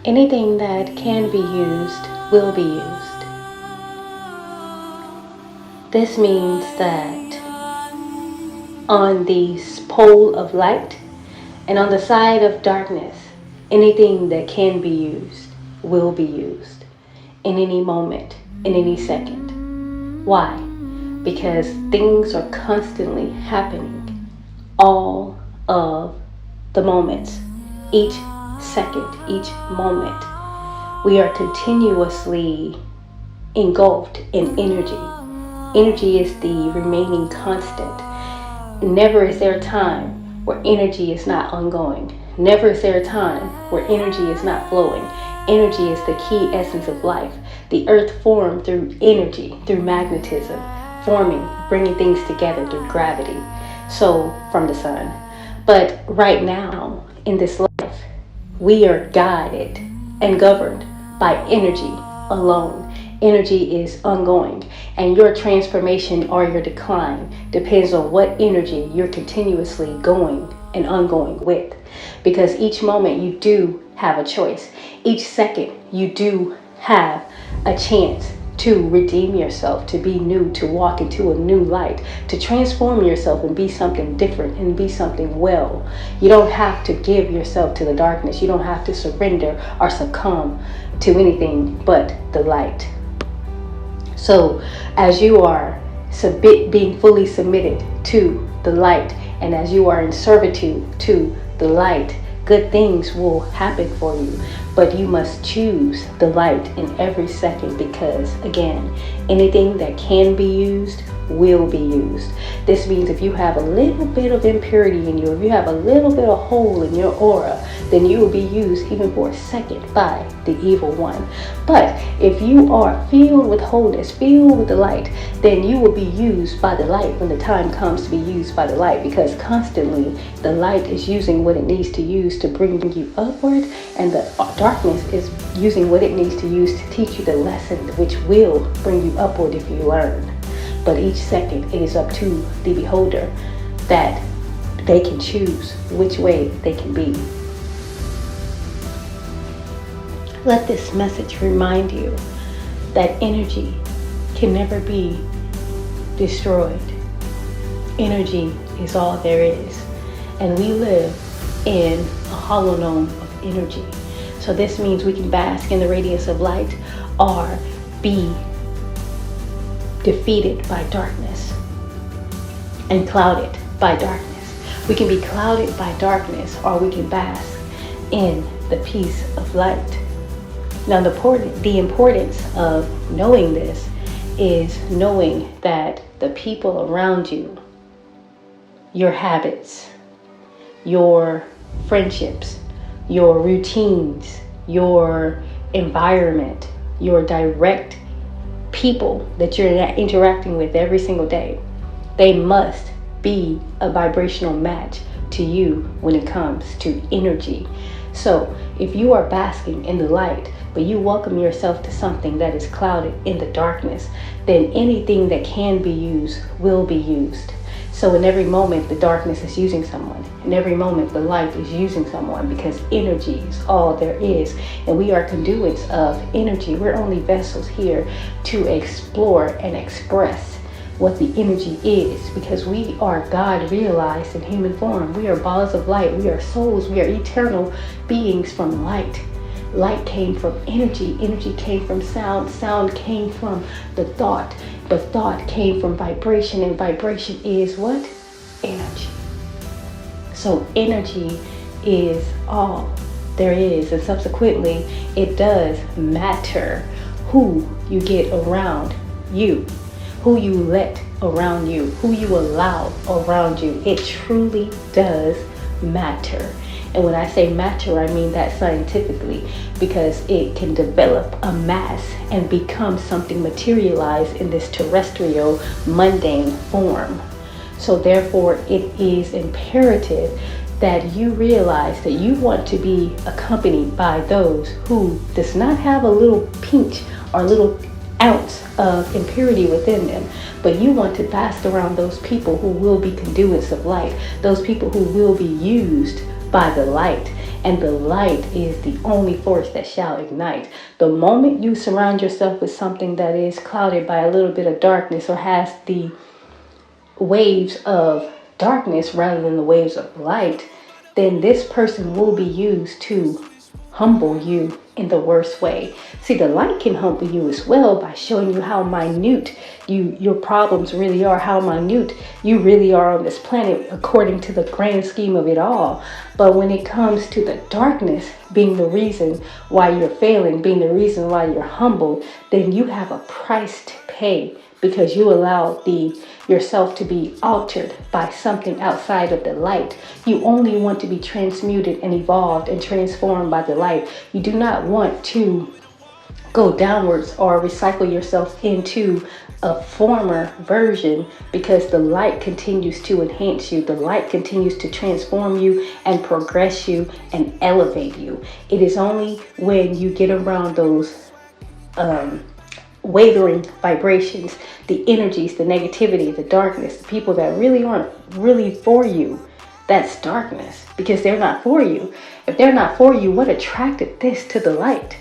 Anything that can be used will be used. This means that on the pole of light and on the side of darkness, anything that can be used will be used in any moment, in any second. Why? Because things are constantly happening all of the moments, each second, each moment. We are continuously engulfed in energy. Energy is the remaining constant. Never is there a time where energy is not ongoing. Never is there a time where energy is not flowing. Energy is the key essence of life. The earth formed through energy, through magnetism, forming, bringing things together through gravity. So, from the sun. But right now, in this life, we are guided and governed by energy alone. Energy is ongoing, and your transformation or your decline depends on what energy you're continuously going and ongoing with. Because each moment you do have a choice. Each second you do have a chance to redeem yourself, to be new, to walk into a new light, to transform yourself and be something different and be something well. You don't have to give yourself to the darkness. You don't have to surrender or succumb to anything but the light. So as you are being fully submitted to the light, and as you are in servitude to the light, good things will happen for you. But you must choose the light in every second, because again, anything that can be used will be used. This means if you have a little bit of impurity in you, if you have a little bit of hole in your aura, then you will be used even for a second by the evil one. But if you are filled with wholeness, filled with the light, then you will be used by the light when the time comes to be used by the light, because constantly the light is using what it needs to use to bring you upward, and the darkness is using what it needs to use to teach you the lesson which will bring you upward if you learn. But each second, it is up to the beholder that they can choose which way they can be. Let this message remind you that energy can never be destroyed. Energy is all there is. And we live in a hollow dome of energy. So this means we can bask in the radiance of light or be defeated by darkness and clouded by darkness. We can be clouded by darkness, or we can bask in the peace of light. Now the importance of knowing this is knowing that the people around you, your habits, your friendships, your routines, your environment, your direct people that you're interacting with every single day, they must be a vibrational match to you when it comes to energy. So if you are basking in the light, but you welcome yourself to something that is clouded in the darkness, then anything that can be used will be used. So in every moment, the darkness is using someone. In every moment, the light is using someone, because energy is all there is. And we are conduits of energy. We're only vessels here to explore and express what the energy is, because we are God realized in human form. We are balls of light. We are souls. We are eternal beings from light. Light came from energy. Energy came from sound. Sound came from the thought. The thought came from vibration, and vibration is what? Energy. So energy is all there is, and subsequently it does matter who you get around you, who you let around you, who you allow around you. It truly does matter. And when I say matter, I mean that scientifically, because it can develop a mass and become something materialized in this terrestrial, mundane form. So therefore, it is imperative that you realize that you want to be accompanied by those who does not have a little pinch or little ounce of impurity within them, but you want to bask around those people who will be conduits of light, those people who will be used by the light. and the light is the only force that shall ignite. The moment you surround yourself with something that is clouded by a little bit of darkness, or has the waves of darkness rather than the waves of light, then this person will be used to humble you in the worst way. See, the light can humble you as well by showing you how minute your problems really are, how minute you really are on this planet according to the grand scheme of it all. But when it comes to the darkness being the reason why you're failing, being the reason why you're humbled, then you have a price to pay, because you allow yourself to be altered by something outside of the light. You only want to be transmuted and evolved and transformed by the light. You do not want to go downwards or recycle yourself into a former version, because the light continues to enhance you. The light continues to transform you and progress you and elevate you. It is only when you get around those wavering vibrations, the energies, the negativity, the darkness, the people that really aren't really for you, that's darkness, because they're not for you. If they're not for you, what attracted this to the light?